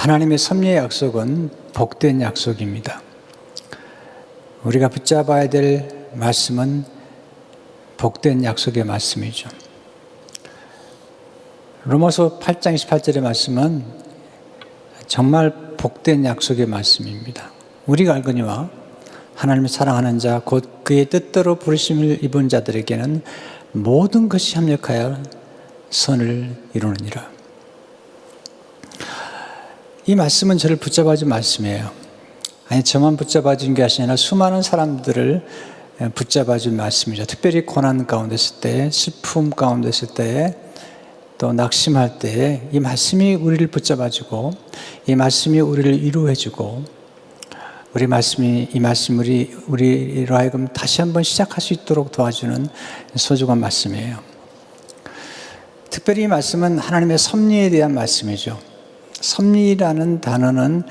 하나님의 섭리의 약속은 복된 약속입니다. 우리가 붙잡아야 될 말씀은 복된 약속의 말씀이죠. 로마서 8장 28절의 말씀은 정말 복된 약속의 말씀입니다. 우리가 알거니와 하나님을 사랑하는 자 곧 그의 뜻대로 부르심을 입은 자들에게는 모든 것이 합력하여 선을 이루느니라. 이 말씀은 저를 붙잡아준 말씀이에요. 아니, 저만 붙잡아준 게 아니라 수많은 사람들을 붙잡아준 말씀이죠. 특별히 고난 가운데 있을 때, 슬픔 가운데 있을 때, 또 낙심할 때 이 말씀이 우리를 붙잡아주고 이 말씀이 우리를 위로해주고 이 말씀이 우리로 하여금 다시 한번 시작할 수 있도록 도와주는 소중한 말씀이에요. 특별히 이 말씀은 하나님의 섭리에 대한 말씀이죠. 섭리라는 단어는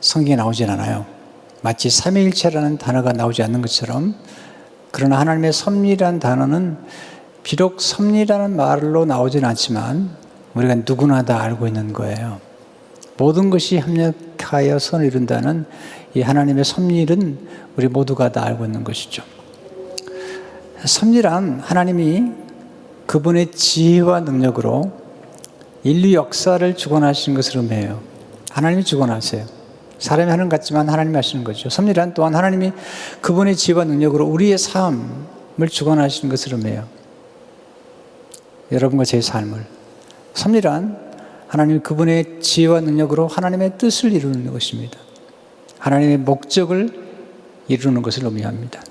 성경에 나오진 않아요. 마치 삼위일체라는 단어가 나오지 않는 것처럼, 그러나 하나님의 섭리라는 단어는 비록 섭리라는 말로 나오진 않지만 우리가 누구나 다 알고 있는 거예요. 모든 것이 합력하여 선을 이룬다는 이 하나님의 섭리는 우리 모두가 다 알고 있는 것이죠. 섭리란 하나님이 그분의 지혜와 능력으로 인류 역사를 주관하시는 것을 의미해요. 하나님이 주관하세요. 사람이 하는 것 같지만 하나님이 하시는 거죠. 섭리란 또한 하나님이 그분의 지혜와 능력으로 우리의 삶을 주관하시는 것을 의미해요. 여러분과 제 삶을. 섭리란 하나님이 그분의 지혜와 능력으로 하나님의 뜻을 이루는 것입니다. 하나님의 목적을 이루는 것을 의미합니다.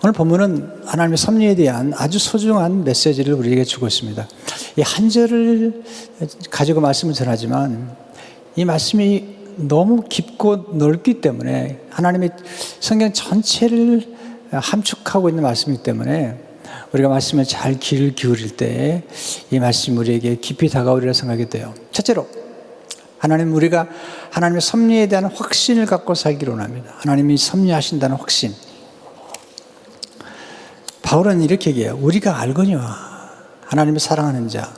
오늘 본문은 하나님의 섭리에 대한 아주 소중한 메시지를 우리에게 주고 있습니다. 이 한 절을 가지고 말씀을 전하지만 이 말씀이 너무 깊고 넓기 때문에, 하나님의 성경 전체를 함축하고 있는 말씀이기 때문에 우리가 말씀에 잘 귀를 기울일 때 이 말씀이 우리에게 깊이 다가오리라 생각이 돼요. 첫째로, 우리가 하나님의 섭리에 대한 확신을 갖고 살기를 원합니다. 하나님이 섭리하신다는 확신. 바울은 이렇게 얘기해요. 우리가 알거니와 하나님을 사랑하는 자,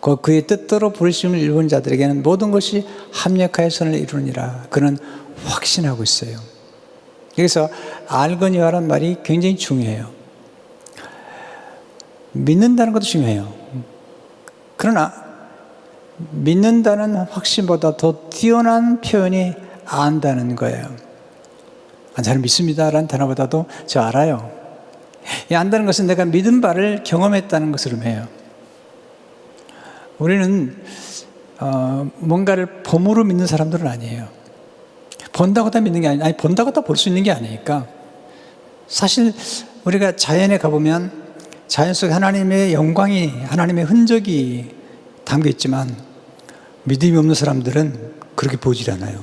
곧 그의 뜻대로 부르심을 입은 자들에게는 모든 것이 합력하여 선을 이루느니라. 그는 확신하고 있어요. 여기서 알거니와라는 말이 굉장히 중요해요. 믿는다는 것도 중요해요. 그러나 믿는다는 확신보다 더 뛰어난 표현이 안다는 거예요. 저는 믿습니다라는 단어보다도 저 알아요. 이 안다는 것은 내가 믿은 바를 경험했다는 것을 의미해요. 우리는 뭔가를 봄으로 믿는 사람들은 아니에요. 본다고 다 믿는 게 아니, 본다고 다 볼 수 있는 게 아니니까. 사실 우리가 자연에 가보면 자연 속에 하나님의 영광이, 하나님의 흔적이 담겨 있지만 믿음이 없는 사람들은 그렇게 보질 않아요.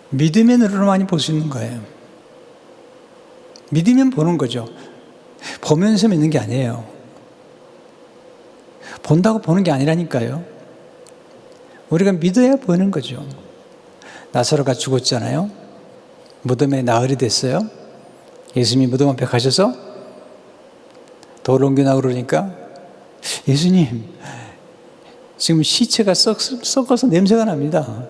믿음의 눈으로만이 볼 수 있는 거예요. 믿으면 보는 거죠. 보면서 믿는 게 아니에요. 본다고 보는 게 아니라니까요. 우리가 믿어야 보이는 거죠. 나사로가 죽었잖아요. 무덤에 나흘이 됐어요. 예수님이 무덤 앞에 가셔서 돌을 옮겨나고 그러니까, 예수님, 지금 시체가 썩어서 냄새가 납니다.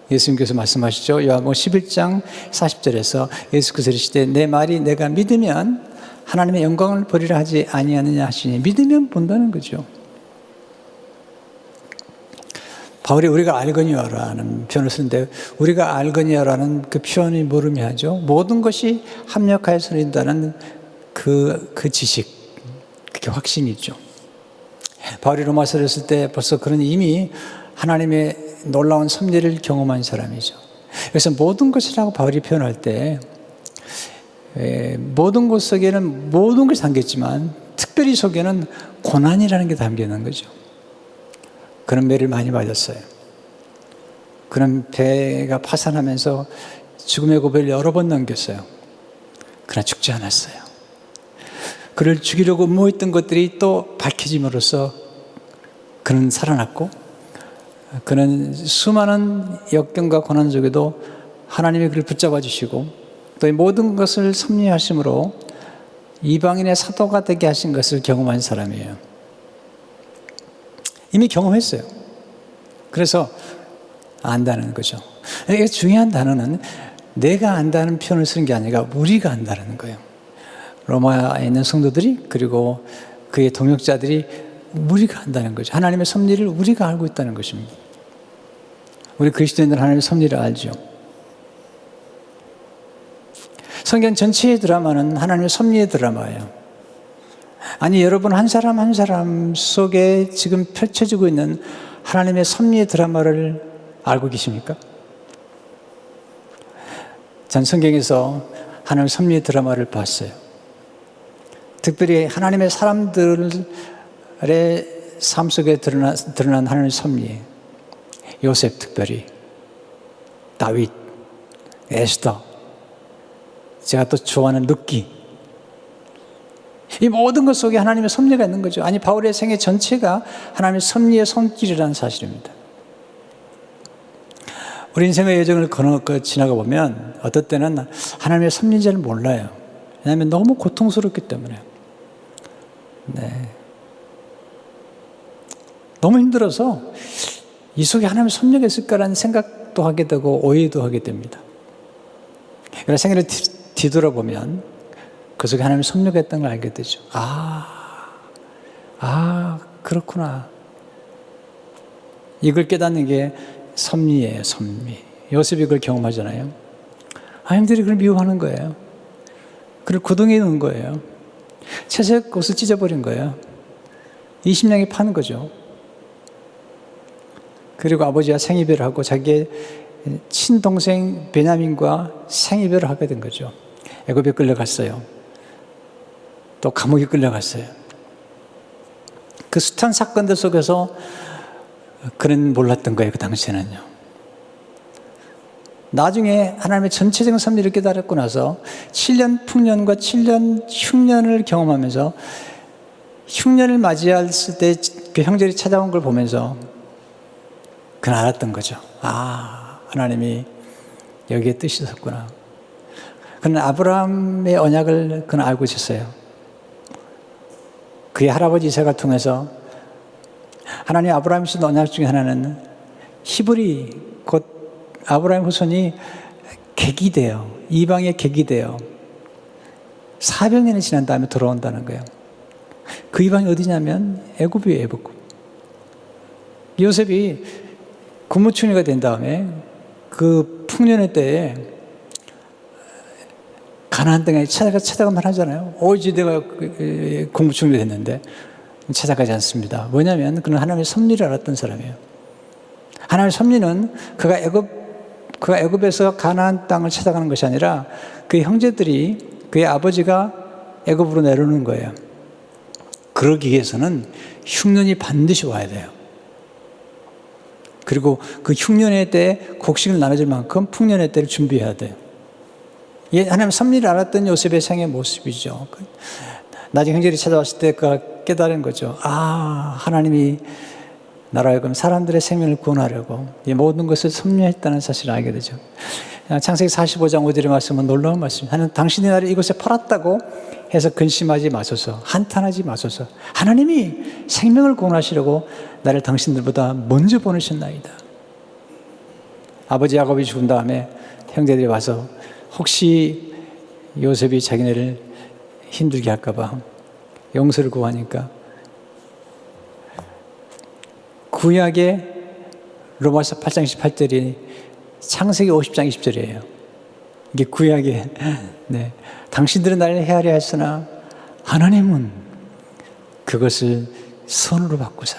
예수님께서 말씀하시죠. 요한복음 11장 40절에서 예수께서 이르시되 내 말이 내가 믿으면 하나님의 영광을 보리라 하지 아니하느냐 하시니, 믿으면 본다는 거죠. 바울이 우리가 알거니와라는 표현을 쓰는데, 우리가 알거니와라는 그 표현이 뭘 의미하죠? 모든 것이 합력하여 선인다는 그 지식, 그게 확신이죠. 바울이 로마서를 쓸 때 벌써 그런 이미 하나님의 놀라운 섭리를 경험한 사람이죠. 그래서 모든 것이라고 바울이 표현할 때 모든 것 속에는 모든 것이 담겼지만 특별히 속에는 고난이라는 게 담겨 있는 거죠. 그런 매를 많이 맞았어요. 그런 배가 파산하면서 죽음의 고비를 여러 번 넘겼어요. 그러나 죽지 않았어요. 그를 죽이려고 모였던 것들이 또 밝혀짐으로써 그는 살아났고, 그는 수많은 역경과 고난 속에도 하나님이 그를 붙잡아 주시고 또 이 모든 것을 섭리하심으로 이방인의 사도가 되게 하신 것을 경험한 사람이에요. 이미 경험했어요. 그래서 안다는 거죠. 이게 중요한 단어는 내가 안다는 표현을 쓰는 게 아니라 우리가 안다는 거예요. 로마에 있는 성도들이 그리고 그의 동역자들이 우리가 안다는 거죠. 하나님의 섭리를 우리가 알고 있다는 것입니다. 우리 그리스도인들은 하나님의 섭리를 알죠. 성경 전체의 드라마는 하나님의 섭리의 드라마예요. 아니, 여러분 한 사람 한 사람 속에 지금 펼쳐지고 있는 하나님의 섭리의 드라마를 알고 계십니까? 전 성경에서 하나님의 섭리의 드라마를 봤어요. 특별히 하나님의 사람들의 삶 속에 드러난 하나님의 섭리, 요셉 특별히, 다윗, 에스더, 제가 또 좋아하는 룻기, 이 모든 것 속에 하나님의 섭리가 있는 거죠. 아니, 바울의 생애 전체가 하나님의 섭리의 손길이라는 사실입니다. 우리 인생의 여정을 지나가 보면 어떨 때는 하나님의 섭리인지를 몰라요. 왜냐하면 너무 고통스럽기 때문에. 네. 너무 힘들어서 이 속에 하나님의 섭리가 있을까라는 생각도 하게 되고 오해도 하게 됩니다. 그래서 생애를 뒤돌아보면 그 속에 하나님의 섭리가 있다는 걸 알게 되죠. 그렇구나. 이걸 깨닫는 게 섭리예요, 섭리. 요셉이 그걸 경험하잖아요. 형들이 그걸 미워하는 거예요. 그걸 구덩이에 넣은 거예요. 채색 옷을 찢어버린 거예요. 20냥에 파는 거죠. 그리고 아버지와 생이별을 하고 자기의 친동생 베냐민과 생이별을 하게 된 거죠. 애굽에 끌려갔어요. 또 감옥에 끌려갔어요. 그 숱한 사건들 속에서 그는 몰랐던 거예요, 그 당시에는요. 나중에 하나님의 전체적인 섭리를 깨달았고 나서 7년 풍년과 7년 흉년을 경험하면서 흉년을 맞이했을 때 그 형제들이 찾아온 걸 보면서 그는 알았던 거죠. 하나님이 여기에 뜻이 있었구나. 그는 아브라함의 언약을 그는 알고 있었어요. 그의 할아버지 이삭을 통해서 하나님 아브라함이 주신 언약 중에 하나는 히브리 곧 아브라함 후손이 객이 돼요. 이방의 객이 돼요. 400년이 지난 다음에 돌아온다는 거예요. 그 이방이 어디냐면 애굽이에요, 애굽. 요셉이 국무총리가 된 다음에 그 풍년의 때에 가나안 땅에 찾아가만 하잖아요. 오직 내가 국무총리 됐는데 찾아가지 않습니다. 뭐냐면 그는 하나님의 섭리를 알았던 사람이에요. 하나님의 섭리는 그가 애굽에서 가나안 땅을 찾아가는 것이 아니라 그의 형제들이 그의 아버지가 애굽으로 내려오는 거예요. 그러기 위해서는 흉년이 반드시 와야 돼요. 그리고 그 흉년의 때에 곡식을 나눠줄 만큼 풍년의 때를 준비해야 돼요. 이게 하나님의 섭리를 알았던 요셉의 생의 모습이죠. 나중에 형제들이 찾아왔을 때 그가 깨달은 거죠. 하나님이 나로 하여금 사람들의 생명을 구원하려고 이 모든 것을 섭리했다는 사실을 알게 되죠. 창세기 45장 5절의 말씀은 놀라운 말씀입니다. 하나님, 당신이 나를 이곳에 팔았다고 해서 근심하지 마소서, 한탄하지 마소서. 하나님이 생명을 구원하시려고 나를 당신들보다 먼저 보내셨나이다. 아버지 야곱이 죽은 다음에 형제들이 와서 혹시 요셉이 자기네를 힘들게 할까 봐 용서를 구하니까 구약의 로마서 8장 28절이 창세기 50장 20절이에요. 이게 구약의 당신들은 나를 헤아려 했으나 하나님은 그것을 선으로 바꾸사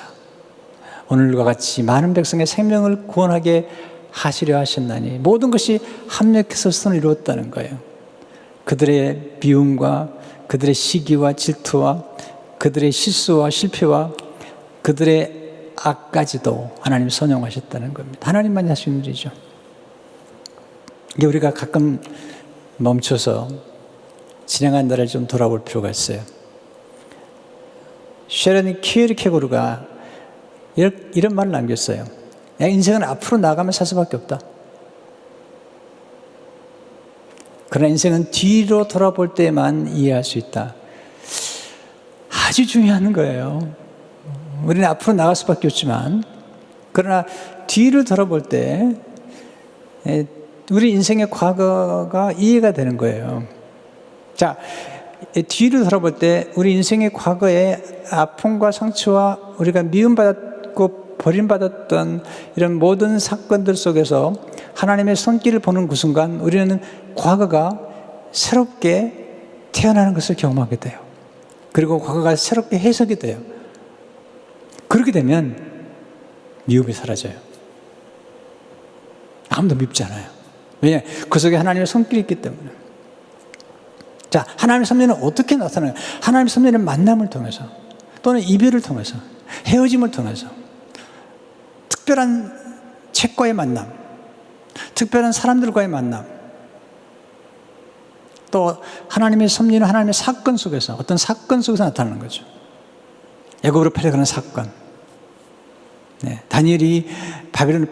오늘과 같이 많은 백성의 생명을 구원하게 하시려 하셨나니 모든 것이 합력해서 선을 이루었다는 거예요. 그들의 미움과 그들의 시기와 질투와 그들의 실수와 실패와 그들의 악까지도 하나님 선용하셨다는 겁니다. 하나님만이 할 수 있는 일이죠. 이게 우리가 가끔 멈춰서 진행한 날을 좀 돌아볼 필요가 있어요. 셰런 키에르케고르가 이런 말을 남겼어요. 인생은 앞으로 나가면 살 수밖에 없다. 그러나 인생은 뒤로 돌아볼 때만 이해할 수 있다. 아주 중요한 거예요. 우리는 앞으로 나갈 수밖에 없지만, 그러나 뒤를 돌아볼 때 우리 인생의 과거가 이해가 되는 거예요. 자, 뒤를 돌아볼 때 우리 인생의 과거의 아픔과 상처와 우리가 미움받았고 버림받았던 이런 모든 사건들 속에서 하나님의 손길을 보는 그 순간 우리는 과거가 새롭게 태어나는 것을 경험하게 돼요. 그리고 과거가 새롭게 해석이 돼요. 그렇게 되면 미움이 사라져요. 아무도 밉지 않아요. 왜냐? 그 속에 하나님의 손길이 있기 때문에. 자, 하나님의 섭리는 어떻게 나타나요? 하나님의 섭리는 만남을 통해서, 또는 이별을 통해서, 헤어짐을 통해서, 특별한 책과의 만남, 특별한 사람들과의 만남, 또 하나님의 섭리는 하나님의 사건 속에서, 어떤 사건 속에서 나타나는 거죠. 애굽으로 팔려가는 사건, 다니엘이 바벨론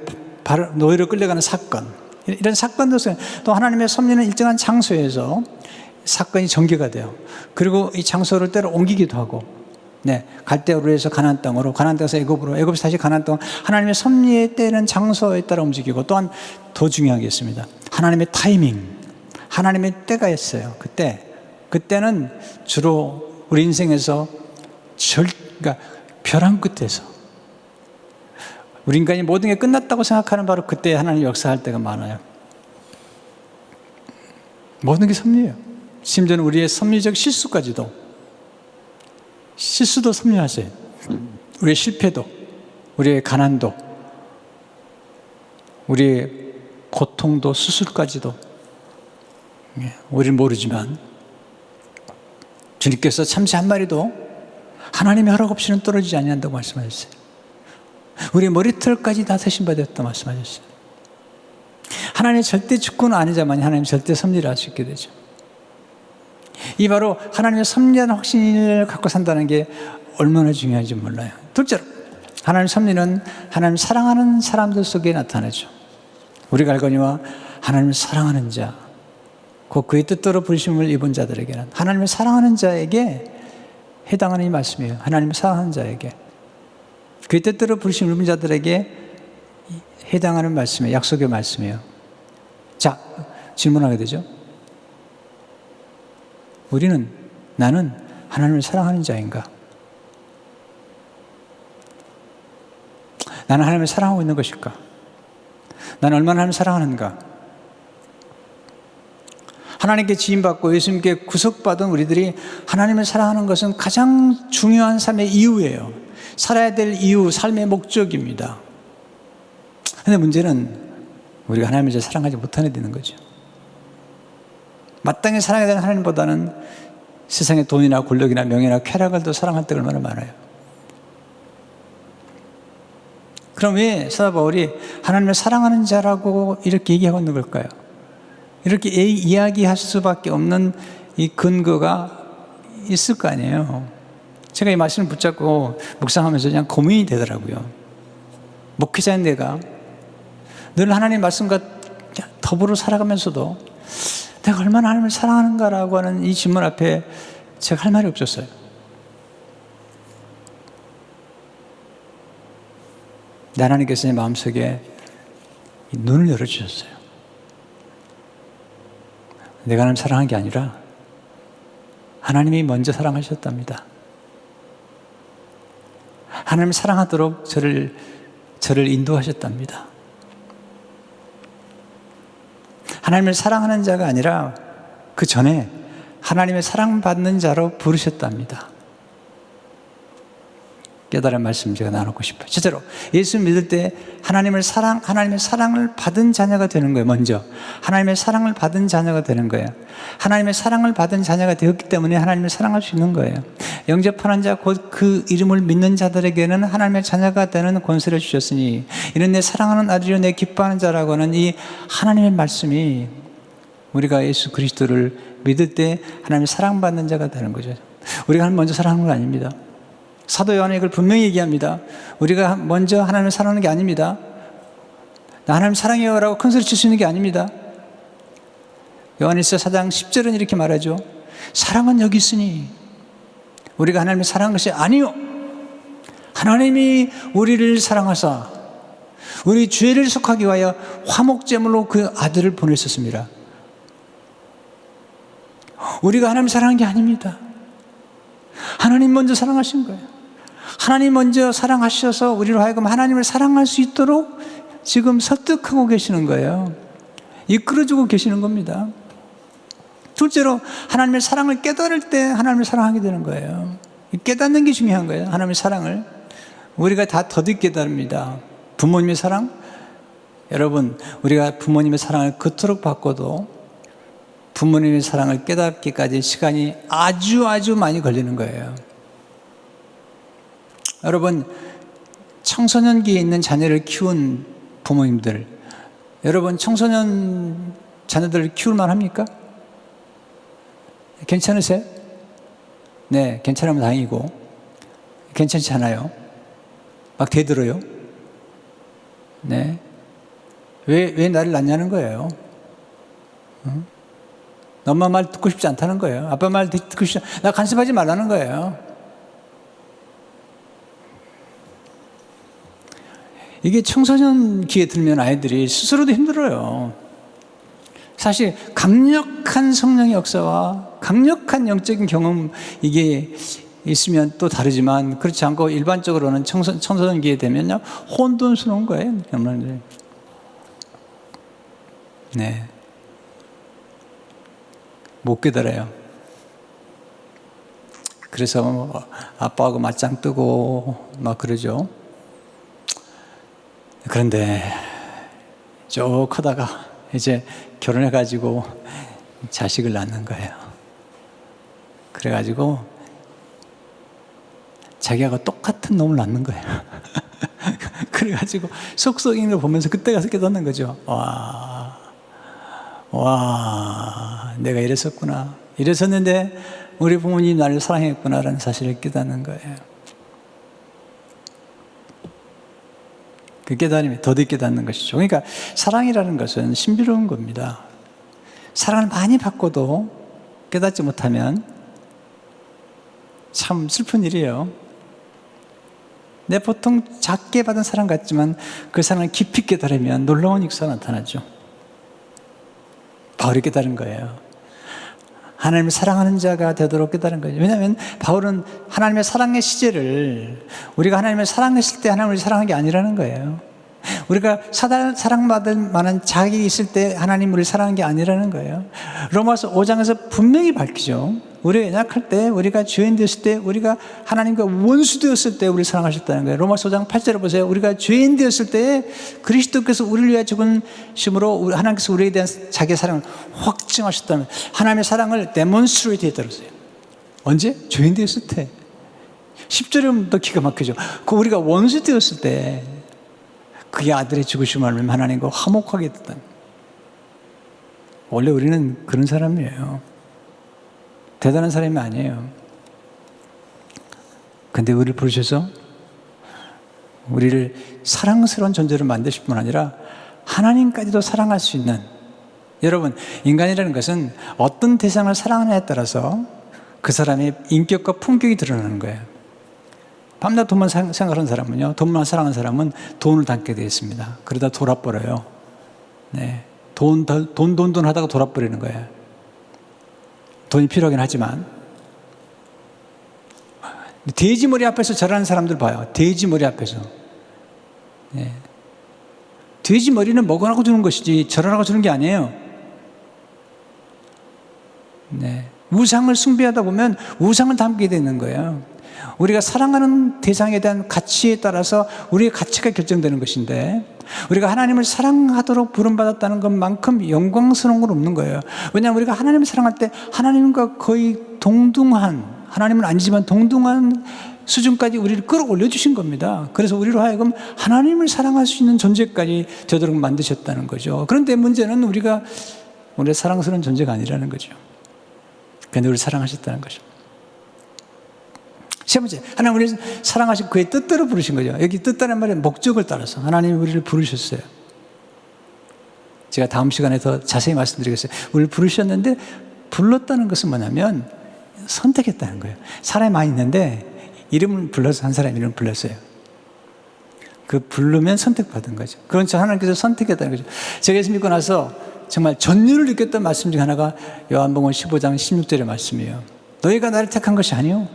노예로 끌려가는 사건, 이런 사건들 속에 또 하나님의 섭리는 일정한 장소에서 사건이 전개가 돼요. 그리고 이 장소를 때로 옮기기도 하고, 갈대아우르에서 가나안 땅으로, 가나안 땅에서 애굽으로, 애굽에서 다시 가나안 땅, 하나님의 섭리의 때는 장소에 따라 움직이고, 또한 더 중요한 게 있습니다. 하나님의 타이밍, 하나님의 때가 있어요. 그때는 주로 우리 인생에서 그러니까 벼랑 끝에서 우리 인간이 모든 게 끝났다고 생각하는 바로 그때 하나님이 역사할 때가 많아요. 모든 게 섭리예요. 심지어는 우리의 섭리적 실수도 섭리하세요. 우리의 실패도, 우리의 가난도, 우리의 고통도, 수술까지도 우리는 모르지만 주님께서 참새 한 마리도 하나님의 허락 없이는 떨어지지 아니한다고 말씀하셨어요. 우리의 머리털까지 다 세심받았다고 말씀하셨어요. 하나님의 절대 주권은 아니자만 하나님 절대 섭리를 할 수 있게 되죠. 이 바로 하나님의 섭리한 확신을 갖고 산다는 게 얼마나 중요한지 몰라요. 둘째로, 하나님의 섭리는 하나님 사랑하는 사람들 속에 나타나죠. 우리가 알거니와 하나님을 사랑하는 자, 곧 그의 뜻대로 부르심을 입은 자들에게는, 하나님을 사랑하는 자에게 해당하는 이 말씀이에요. 하나님을 사랑하는 자에게, 그의 뜻대로 부르심을 입은 자들에게 해당하는 말씀이에요. 약속의 말씀이에요. 자, 질문하게 되죠. 나는 하나님을 사랑하는 자인가? 나는 하나님을 사랑하고 있는 것일까? 나는 얼마나 하나님을 사랑하는가? 하나님께 지임받고 예수님께 구속받은 우리들이 하나님을 사랑하는 것은 가장 중요한 삶의 이유예요. 살아야 될 이유, 삶의 목적입니다. 그런데 문제는 우리가 하나님을 잘 사랑하지 못하게 되는 거죠. 마땅히 사랑해야 되는 하나님보다는 세상의 돈이나 권력이나 명예나 쾌락을 더 사랑할 때가 얼마나 많아요. 그럼 왜 사도 바울이 하나님을 사랑하는 자라고 이렇게 얘기하고 있는 걸까요? 이렇게 이야기할 수밖에 없는 이 근거가 있을 거 아니에요. 제가 이 말씀을 붙잡고 묵상하면서 그냥 고민이 되더라고요. 목회자인 내가 늘 하나님 말씀과 더불어 살아가면서도 내가 얼마나 하나님을 사랑하는가라고 하는 이 질문 앞에 제가 할 말이 없었어요. 하나님께서 내 마음속에 눈을 열어주셨어요. 내가 하나님 사랑한 게 아니라 하나님이 먼저 사랑하셨답니다. 하나님을 사랑하도록 저를 인도하셨답니다. 하나님을 사랑하는 자가 아니라 그 전에 하나님의 사랑받는 자로 부르셨답니다. 깨달은 말씀 제가 나누고 싶어요. 첫째로, 예수 믿을 때 하나님의 사랑을 받은 자녀가 되는 거예요. 먼저 하나님의 사랑을 받은 자녀가 되는 거예요. 하나님의 사랑을 받은 자녀가 되었기 때문에 하나님을 사랑할 수 있는 거예요. 영접하는 자 곧 그 이름을 믿는 자들에게는 하나님의 자녀가 되는 권세를 주셨으니 이는 내 사랑하는 아들이요 내 기뻐하는 자라고 하는 이 하나님의 말씀이 우리가 예수 그리스도를 믿을 때 하나님의 사랑받는 자가 되는 거죠. 우리가 먼저 사랑하는 건 아닙니다. 사도 요한은 이걸 분명히 얘기합니다. 우리가 먼저 하나님을 사랑하는 게 아닙니다. 나 하나님 사랑해요 라고 큰 소리 칠 수 있는 게 아닙니다. 요한일서 4장 10절은 이렇게 말하죠. 사랑은 여기 있으니 우리가 하나님을 사랑한 것이 아니요 하나님이 우리를 사랑하사 우리 죄를 속하기 위하여 화목제물로 그 아들을 보내셨습니다. 우리가 하나님 사랑한 게 아닙니다. 하나님 먼저 사랑하신 거예요. 하나님 먼저 사랑하셔서 우리로 하여금 하나님을 사랑할 수 있도록 지금 설득하고 계시는 거예요. 이끌어주고 계시는 겁니다. 둘째로 하나님의 사랑을 깨달을 때 하나님을 사랑하게 되는 거예요. 깨닫는 게 중요한 거예요. 하나님의 사랑을 우리가 다 더디 깨달습니다. 부모님의 사랑, 여러분 우리가 부모님의 사랑을 그토록 받고도 부모님의 사랑을 깨닫기까지 시간이 아주 많이 걸리는 거예요. 여러분 청소년기에 있는 자녀를 키운 부모님들, 여러분 청소년 자녀들을 키울 만합니까? 괜찮으세요? 네, 괜찮으면 다행이고 괜찮지 않아요? 막 대들어요? 네. 왜 나를 낳냐는 거예요. 응? 엄마 말 듣고 싶지 않다는 거예요. 아빠 말 듣고 싶지 않아. 나 간섭하지 말라는 거예요. 이게 청소년기에 들면 아이들이 스스로도 힘들어요. 사실 강력한 성령의 역사와 강력한 영적인 경험 이게 있으면 또 다르지만 그렇지 않고 일반적으로는 청소년기에 되면요 혼돈스러운 거예요. 네, 못 깨달아요. 그래서 아빠하고 맞짱 뜨고 막 그러죠. 그런데 쭉 크다가 이제 결혼해가지고 자식을 낳는 거예요. 그래가지고 자기하고 똑같은 놈을 낳는 거예요. 그래가지고 속썩이는 걸 보면서 그때 가서 깨닫는 거죠. 와, 내가 이랬었구나. 이랬었는데 우리 부모님이 나를 사랑했구나라는 사실을 깨닫는 거예요. 그 깨달음이 더디 깨닫는 것이죠. 그러니까 사랑이라는 것은 신비로운 겁니다. 사랑을 많이 받고도 깨닫지 못하면 참 슬픈 일이에요. 내 보통 작게 받은 사랑 같지만 그 사랑을 깊이 깨달으면 놀라운 역사가 나타나죠. 바울이 깨달은 거예요. 하나님을 사랑하는 자가 되도록 깨달은 거죠. 왜냐하면 바울은 하나님의 사랑의 시제를 우리가 하나님을 사랑했을 때 하나님을 사랑한 게 아니라는 거예요. 우리가 사랑받을 만한 자격이 있을 때 하나님 우리를 사랑한 게 아니라는 거예요. 로마서 5장에서 분명히 밝히죠. 우리가 연약할 때, 우리가 죄인 되었을 때, 우리가 하나님과 원수 되었을 때 우리를 사랑하셨다는 거예요. 로마서 5장 8절을 보세요. 우리가 죄인 되었을 때 그리스도께서 우리를 위하여 죽으심으로 하나님께서 우리에 대한 자기의 사랑을 확증하셨다는 하나님의 사랑을 데몬스트레이트 했다고 했어요. 언제? 죄인 되었을 때. 10절에 보면 더 기가 막히죠. 우리가 원수 되었을 때 그의 아들의 죽으심을 알면 하나님과 화목하게 됐다. 원래 우리는 그런 사람이에요. 대단한 사람이 아니에요. 근데 우리를 부르셔서 우리를 사랑스러운 존재로 만드실 뿐 아니라 하나님까지도 사랑할 수 있는, 여러분 인간이라는 것은 어떤 대상을 사랑하느냐에 따라서 그 사람의 인격과 품격이 드러나는 거예요. 밤낮 돈만 생각하는 사람은요, 돈만 사랑하는 사람은 돈을 닮게 되어 있습니다. 그러다 돌아버려요. 네. 돈 하다가 돌아버리는 거예요. 돈이 필요하긴 하지만. 돼지머리 앞에서 절하는 사람들 봐요. 돼지머리 앞에서. 네. 돼지머리는 먹으라고 주는 것이지 절하라고 주는 게 아니에요. 네. 우상을 숭배하다 보면 우상을 담게 되는 거예요. 우리가 사랑하는 대상에 대한 가치에 따라서 우리의 가치가 결정되는 것인데, 우리가 하나님을 사랑하도록 부름받았다는 것만큼 영광스러운 건 없는 거예요. 왜냐하면 우리가 하나님을 사랑할 때 하나님과 거의 동등한, 하나님은 아니지만 동등한 수준까지 우리를 끌어올려 주신 겁니다. 그래서 우리로 하여금 하나님을 사랑할 수 있는 존재까지 되도록 만드셨다는 거죠. 그런데 문제는 우리가 사랑스러운 존재가 아니라는 거죠. 그런데 우리를 사랑하셨다는 거죠. 세 번째, 하나님 우리를 사랑하시고 그의 뜻대로 부르신 거죠. 여기 뜻다는 말은 목적을 따라서 하나님이 우리를 부르셨어요. 제가 다음 시간에 더 자세히 말씀드리겠어요. 우리를 부르셨는데, 불렀다는 것은 뭐냐면 선택했다는 거예요. 사람이 많이 있는데 이름을 불러서 한 사람 이름을 불렀어요. 그 부르면 선택받은 거죠. 그런 저 하나님께서 선택했다는 거죠. 제가 예수 믿고 나서 정말 전율을 느꼈던 말씀 중 하나가 요한복음 15장 16절의 말씀이에요. 너희가 나를 택한 것이 아니요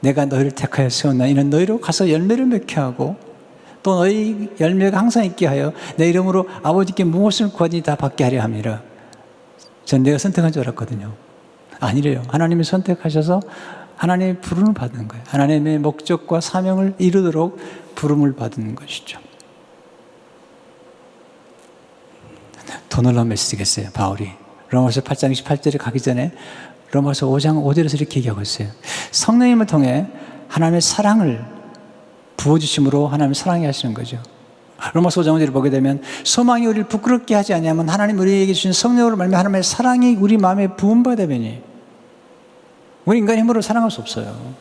내가 너희를 택하여 세웠나. 이는 너희로 가서 열매를 맺게 하고 또 너희 열매가 항상 있게 하여 내 이름으로 아버지께 무엇을 구하든지 다 받게 하려 함이라. 전 내가 선택한 줄 알았거든요. 아니래요. 하나님이 선택하셔서 하나님의 부름을 받는 거예요. 하나님의 목적과 사명을 이루도록 부름을 받는 것이죠. 더 놀라운 메시지겠어요. 바울이 로마서 8장 28절에 가기 전에 로마서 5장 5절에서 이렇게 얘기하고 있어요. 성령님을 통해 하나님의 사랑을 부어주심으로 하나님을 사랑해 하시는 거죠. 로마서 5장 5절을 보게 되면 소망이 우리를 부끄럽게 하지 아니하면 하나님 우리에게 주신 성령으로 말미암아 하나님의 사랑이 우리 마음에 부음받으니 우리 인간의 힘으로 사랑할 수 없어요.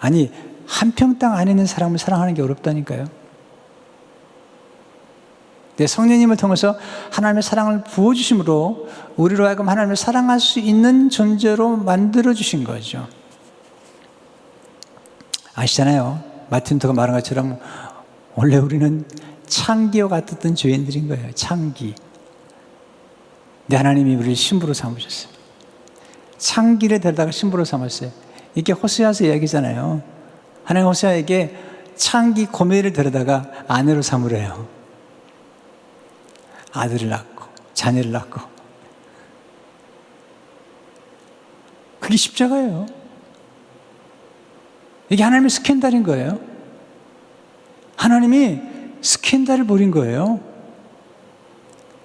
아니 한 평 땅 안에 있는 사람을 사랑하는 게 어렵다니까요. 네, 성령님을 통해서 하나님의 사랑을 부어주심으로 우리로 하여금 하나님을 사랑할 수 있는 존재로 만들어주신 거죠. 아시잖아요. 마틴 루터가 말한 것처럼 원래 우리는 창기와 같았던 죄인들인 거예요. 창기. 근데 하나님이 우리를 신부로 삼으셨어요. 창기를 데려다가 신부로 삼았어요. 이게 호세아서 이야기잖아요. 하나님 호세아에게 창기 고멜을 데려다가 아내로 삼으래요. 아들을 낳고 자녀를 낳고. 그게 십자가예요. 이게 하나님의 스캔들인 거예요. 하나님이 스캔들을 벌인 거예요.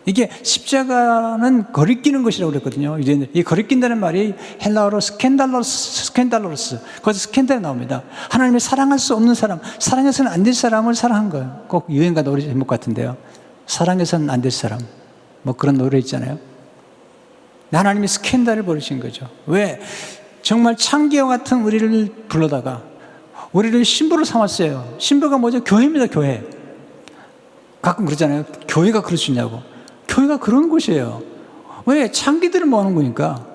이게 십자가는 거리끼는 것이라고 그랬거든요. 이제 이 거리낀다는 말이 헬라어로 스캔달로스. 거기서 스캔달이 나옵니다. 하나님이 사랑할 수 없는 사람, 사랑해서는 안 될 사람을 사랑한 거예요. 꼭 유행가 노래 제목 같은데요. 사랑해서는 안 될 사람. 뭐 그런 노래 있잖아요. 하나님이 스캔들을 벌이신 거죠. 왜? 정말 창기와 같은 우리를 불러다가 우리를 신부로 삼았어요. 신부가 뭐죠? 교회입니다. 교회. 가끔 그러잖아요. 교회가 그럴 수 있냐고. 교회가 그런 곳이에요. 왜? 창기들을 모으는 거니까.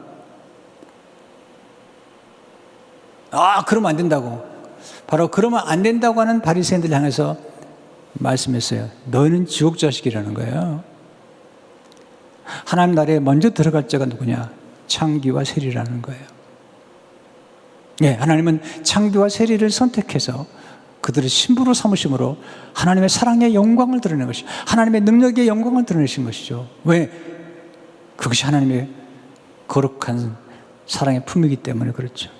그러면 안 된다고. 바로 그러면 안 된다고 하는 바리새인들 향해서 말씀했어요. 너희는 지옥 자식이라는 거예요. 하나님 나라에 먼저 들어갈 자가 누구냐? 창기와 세리라는 거예요. 예, 하나님은 창기와 세리를 선택해서 그들을 신부로 삼으심으로 하나님의 사랑의 영광을 드러내는 것이죠. 하나님의 능력의 영광을 드러내신 것이죠. 왜? 그것이 하나님의 거룩한 사랑의 품이기 때문에 그렇죠.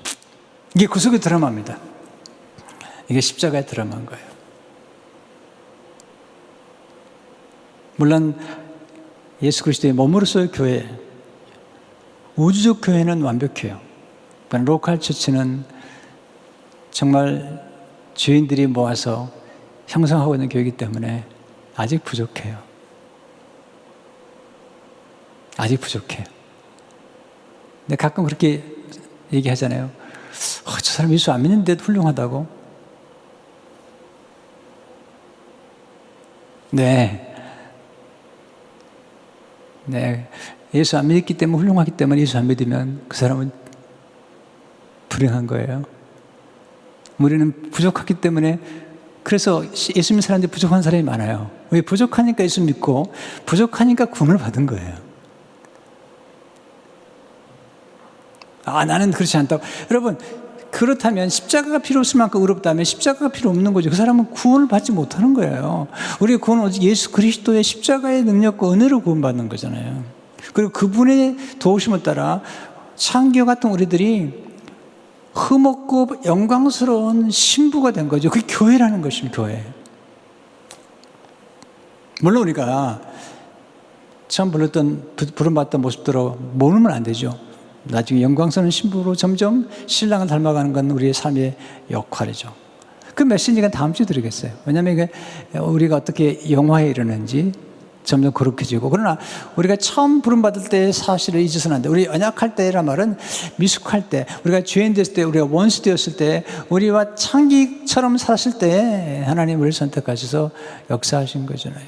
이게 구속의 드라마입니다. 이게 십자가의 드라마인 거예요. 물론 예수 그리스도의 몸으로서의 교회, 우주적 교회는 완벽해요. 그러니까 로컬 처치는 정말 죄인들이 모아서 형성하고 있는 교회이기 때문에 아직 부족해요. 아직 부족해요. 근데 가끔 그렇게 얘기하잖아요. 저 사람 예수 안 믿는데도 훌륭하다고. 네. 예수 안 믿기 때문에 훌륭하기 때문에 예수 안 믿으면 그 사람은 불행한 거예요. 우리는 부족하기 때문에 그래서 예수 믿는 사람들이 부족한 사람이 많아요. 왜? 부족하니까 예수 믿고 부족하니까 구원을 받은 거예요. 나는 그렇지 않다고. 여러분, 그렇다면 십자가가 필요 없을 만큼 의롭다면 십자가가 필요 없는 거죠. 그 사람은 구원을 받지 못하는 거예요. 우리의 구원은 오직 예수 그리스도의 십자가의 능력과 은혜로 구원받는 거잖아요. 그리고 그분의 도우심을 따라 창기와 같은 우리들이 흠없고 영광스러운 신부가 된 거죠. 그게 교회라는 것입니다. 교회. 물론 우리가 처음 부름받던 모습대로 모르면 안 되죠. 나중에 영광스러운 신부로 점점 신랑을 닮아가는 건 우리의 삶의 역할이죠. 그 메시지가 다음 주에 드리겠어요. 왜냐하면 이게 우리가 어떻게 영화에 이르는지 점점 거룩해지고, 그러나 우리가 처음 부름받을 때 사실을 잊어서는 안 돼. 우리 언약할 때란 말은 미숙할 때, 우리가 죄인 됐을 때, 우리가 원수 되었을 때, 우리와 창기처럼 살았을 때 하나님 우리를 선택하셔서 역사하신 거잖아요.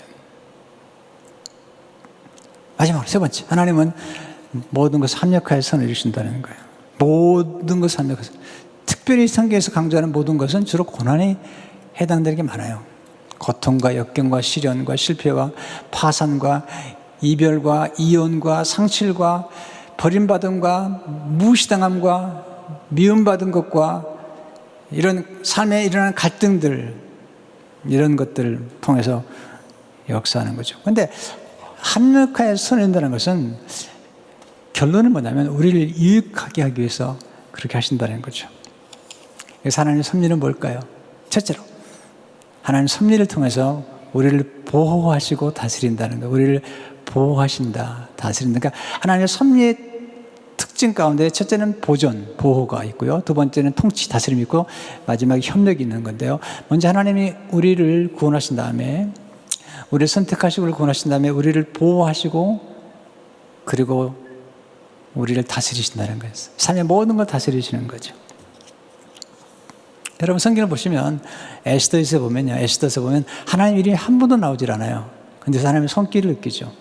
마지막으로 세 번째, 하나님은 모든 것을 합력하여 선을 이루신다는 거예요. 모든 것을 합력해서. 특별히 성경에서 강조하는 모든 것은 주로 고난의 해당되는 게 많아요. 고통과 역경과 시련과 실패와 파산과 이별과 이혼과 상실과 버림받음과 무시당함과 미움받은 것과 이런 삶에 일어나는 갈등들, 이런 것들을 통해서 역사하는 거죠. 그런데 합력하여 선한다는 것은 결론은 뭐냐면 우리를 유익하게 하기 위해서 그렇게 하신다는 거죠. 그래서 하나님의 섭리는 뭘까요? 첫째로 하나님 섭리를 통해서 우리를 보호하시고 다스린다는 거예요. 우리를 보호하신다, 다스린다. 그러니까 하나님의 섭리의 특징 가운데 첫째는 보존, 보호가 있고요. 두 번째는 통치, 다스림이 있고 마지막에 협력이 있는 건데요. 먼저 하나님이 우리를 구원하신 다음에 우리를 선택하시고 우리를 구원하신 다음에 우리를 보호하시고 그리고 우리를 다스리신다는 거예요. 삶의 모든 걸 다스리시는 거죠. 여러분 성경을 보시면 에스더에서 보면요. 에스더에서 보면 하나님 이름이 한 번도 나오질 않아요. 근데 하나님의 손길을 느끼죠.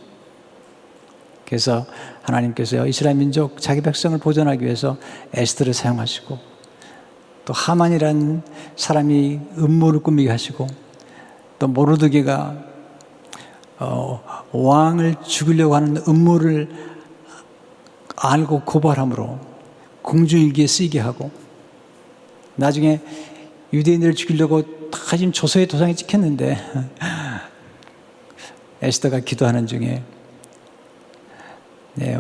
그래서 하나님께서요, 이스라엘 민족, 자기 백성을 보존하기 위해서 에스더를 사용하시고 또 하만이라는 사람이 음모를 꾸미게 하시고 또 모르드게가 왕을 죽이려고 하는 음모를 알고 고발함으로 공중일기에 쓰이게 하고 나중에 유대인들을 죽이려고 다 지금 조서에 도장이 찍혔는데 에스더가 기도하는 중에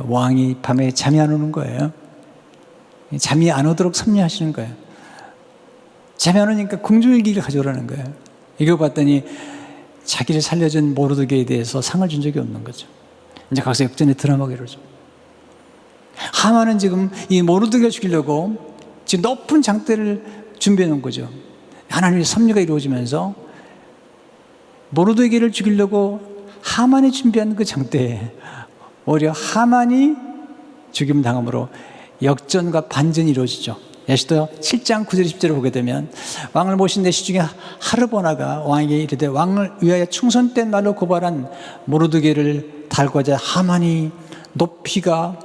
왕이 밤에 잠이 안 오는 거예요. 잠이 안 오도록 섭리하시는 거예요. 잠이 안 오니까 공중일기를 가져오라는 거예요. 이거 봤더니 자기를 살려준 모르드게에 대해서 상을 준 적이 없는 거죠. 이제 가서 역전에 드라마가 이루어져. 하만은 지금 이 모르드게를 죽이려고 지금 높은 장대를 준비해 놓은 거죠. 하나님의 섭리가 이루어지면서 모르드게를 죽이려고 하만이 준비한 그 장대에 오히려 하만이 죽임 당함으로 역전과 반전이 이루어지죠. 에스더 7장 9절 10절을 보게 되면 왕을 모신 내시 중에 하르보나가 왕에게 이르되 왕을 위하여 충성된 말로 고발한 모르드게를 달고자 하만이 높이가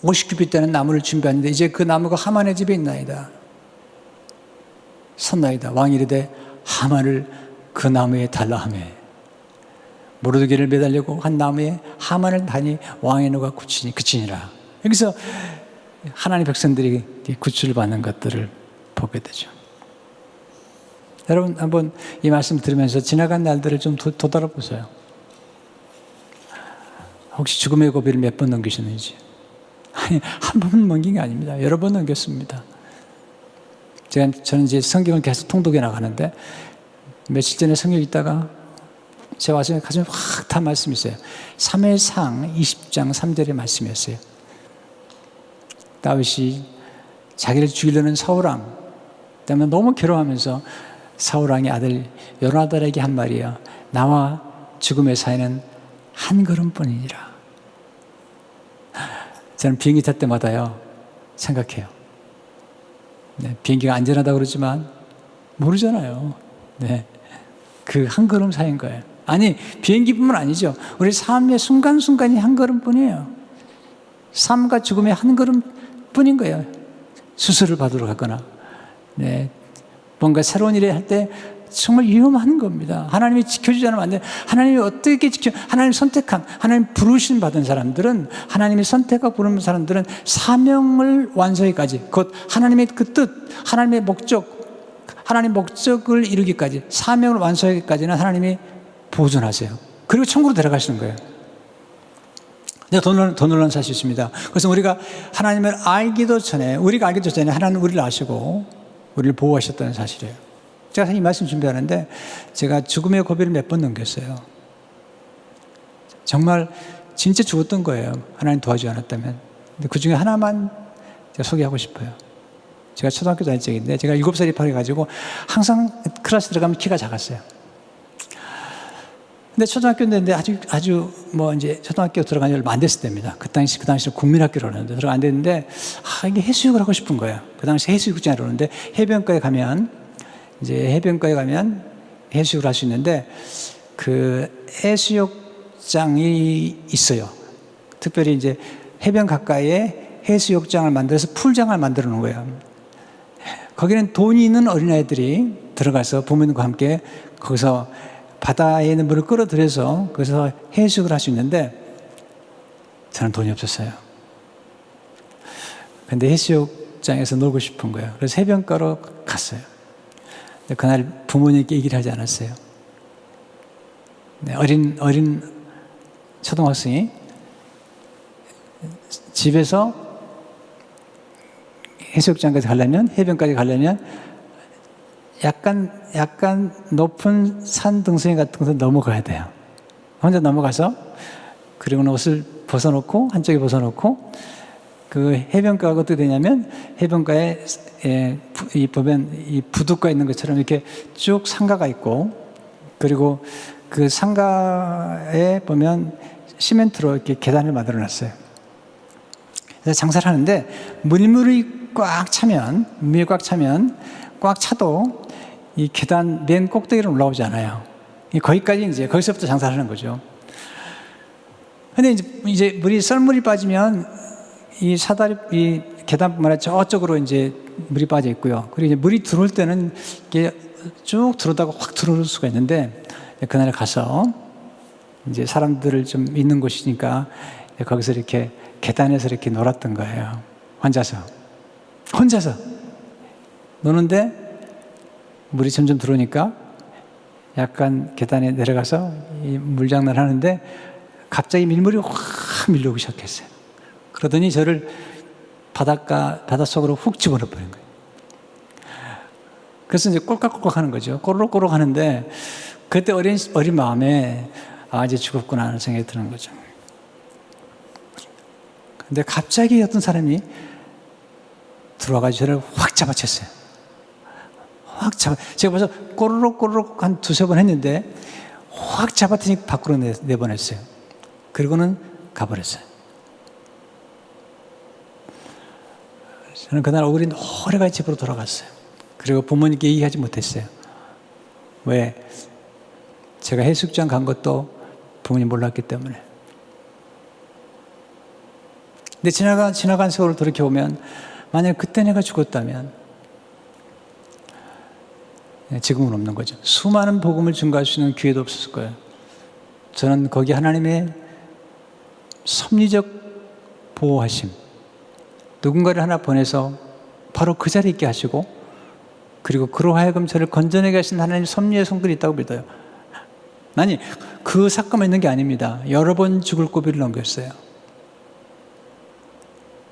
50규빗 되는 나무를 준비하는데 이제 그 나무가 하만의 집에 있나이다. 섰나이다. 왕이 이르되 하만을 그 나무에 달라 하며 모르드게를 매달려고 한 나무에 하만을 다니 왕의 노가 그치니라. 여기서 하나님의 백성들이 구출을 받는 것들을 보게 되죠. 여러분 한번 이 말씀 들으면서 지나간 날들을 좀 되돌아보세요. 혹시 죽음의 고비를 몇 번 넘기셨는지. 아니, 한 번 넘긴 게 아닙니다. 여러 번 넘겼습니다. 저는 이제 성경을 계속 통독해 나가는데 며칠 전에 성경 읽다가 제 와서 가슴에 확 탄 말씀이 있어요. 사무엘상 20장 3절의 말씀이었어요. 다윗이 자기를 죽이려는 사울왕 때문에 너무 괴로워하면서 사울왕의 아들 요나단에게 한 말이에요. 나와 죽음의 사이는 한 걸음뿐이니라. 저는 비행기 탈 때마다요 생각해요. 네, 비행기가 안전하다고 그러지만 모르잖아요. 네, 그 한 걸음 사이인 거예요. 아니 비행기뿐만 아니죠. 우리 삶의 순간순간이 한 걸음뿐이에요. 삶과 죽음의 한 걸음뿐인 거예요. 수술을 받으러 가거나 네, 뭔가 새로운 일을 할 때 정말 위험한 겁니다. 하나님이 지켜주지 않으면 안 돼요. 하나님이 어떻게 하나님 선택한, 하나님 부르심 받은 사람들은, 하나님이 선택하고 부르는 사람들은 사명을 완성하기까지, 곧 하나님의 그 뜻, 하나님의 목적, 하나님의 목적을 이루기까지, 사명을 완성하기까지는 하나님이 보존하세요. 그리고 천국으로 데려가시는 거예요. 더 놀라운 사실이 있습니다. 그래서 우리가 하나님을 알기도 전에, 우리가 알기도 전에 하나님 우리를 아시고 우리를 보호하셨다는 사실이에요. 제가 이 말씀 준비하는데 제가 죽음의 고비를 몇 번 넘겼어요. 정말 진짜 죽었던 거예요. 하나님 도와주지 않았다면. 근데 그 중에 하나만 제가 소개하고 싶어요. 제가 초등학교 다닐 적인데 제가 7살 입학해가지고 항상 클래스 들어가면 키가 작았어요. 근데 초등학교인데 아주 뭐 이제 초등학교 들어간 지 얼마 안 됐을 때입니다. 그 당시는 국민학교를 오는데 들어가 안 됐는데 이게 해수욕을 하고 싶은 거예요. 그 당시 해수욕장에 오는데 해변가에 가면 해수욕을 할 수 있는데 그 해수욕장이 있어요. 특별히 이제 해변 가까이에 해수욕장을 만들어서 풀장을 만들어 놓은 거예요. 거기는 돈이 있는 어린아이들이 들어가서 부모님과 함께 거기서 바다에 있는 물을 끌어들여서 거기서 해수욕을 할 수 있는데 저는 돈이 없었어요. 근데 해수욕장에서 놀고 싶은 거예요. 그래서 해변가로 갔어요. 근데 그날 부모님께 얘기를 하지 않았어요. 네, 어린 초등학생이 집에서 해수욕장까지 가려면, 해변까지 가려면 약간 높은 산 등성이 같은 곳을 넘어가야 돼요. 혼자 넘어가서, 그리고는 옷을 벗어놓고, 한쪽에 벗어놓고, 그 해변가가 어떻게 되냐면, 해변가에, 보면 이 부둣가 있는 것처럼 이렇게 쭉 상가가 있고, 그리고 그 상가에 보면 시멘트로 이렇게 계단을 만들어 놨어요. 그래서 장사를 하는데, 물이 꽉 차면, 꽉 차도 이 계단 맨 꼭대기로 올라오지 않아요. 거기까지 이제, 거기서부터 장사를 하는 거죠. 근데 이제 썰물이 빠지면 이 계단만에 저쪽으로 이제 물이 빠져 있고요. 그리고 이제 물이 들어올 때는 이게 쭉 들어오다가 확 들어올 수가 있는데, 그날 가서 이제 사람들을 좀 있는 곳이니까 거기서 이렇게 계단에서 이렇게 놀았던 거예요. 혼자서 노는데 물이 점점 들어오니까 약간 계단에 내려가서 이 물장난을 하는데 갑자기 밀물이 확 밀려오기 시작했어요. 그러더니 저를 바닷속으로 훅 집어넣어 버린 거예요. 그래서 이제 꼴깍꼴깍 하는 거죠. 꼬르륵꼬르륵 하는데 그때 어린 마음에 이제 죽었구나 하는 생각이 드는 거죠. 근데 갑자기 어떤 사람이 들어와가지고 저를 확 잡아챘어요. 제가 벌써 꼬르륵꼬르륵 한 두세 번 했는데 확 잡았더니 밖으로 내보냈어요. 그리고는 가버렸어요. 저는 그날 억울히 오래가지 집으로 돌아갔어요. 그리고 부모님께 얘기하지 못했어요. 왜? 제가 해수욕장 간 것도 부모님 몰랐기 때문에. 근데 지나간 세월을 돌이켜보면 만약 그때 내가 죽었다면 지금은 없는 거죠. 수많은 복음을 증거할 수 있는 기회도 없었을 거예요. 저는 거기 하나님의 섭리적 보호하심, 누군가를 하나 보내서 바로 그 자리에 있게 하시고, 그리고 그로 하여금 저를 건져내게 하신 하나님의 섭리의 손길이 있다고 믿어요. 아니, 그 사건만 있는 게 아닙니다. 여러 번 죽을 고비를 넘겼어요.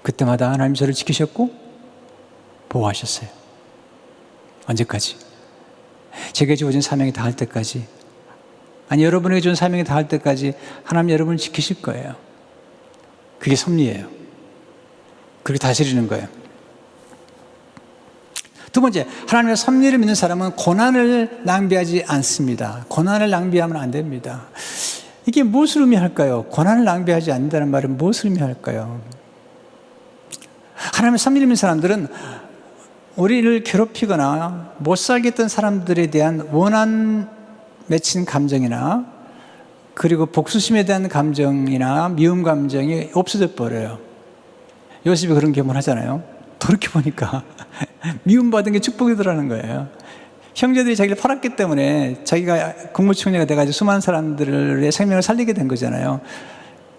그때마다 하나님 저를 지키셨고 보호하셨어요. 언제까지? 제게 주어진 사명이 다할 때까지, 아니 여러분에게 준 사명이 다할 때까지 하나님 여러분을 지키실 거예요. 그게 섭리예요. 그렇게 다스리는 거예요. 두 번째, 하나님의 섭리를 믿는 사람은 고난을 낭비하지 않습니다. 고난을 낭비하면 안 됩니다. 이게 무엇을 의미할까요? 고난을 낭비하지 않는다는 말은 무엇을 의미할까요? 하나님의 섭리를 믿는 사람들은 우리를 괴롭히거나 못 살겠던 사람들에 대한 원한 맺힌 감정이나, 그리고 복수심에 대한 감정이나 미움 감정이 없어져 버려요. 요셉이 그런 경험을 하잖아요. 돌이켜보니까 미움받은 게 축복이더라는 거예요. 형제들이 자기를 팔았기 때문에 자기가 국무총리가 돼가지고 수많은 사람들의 생명을 살리게 된 거잖아요.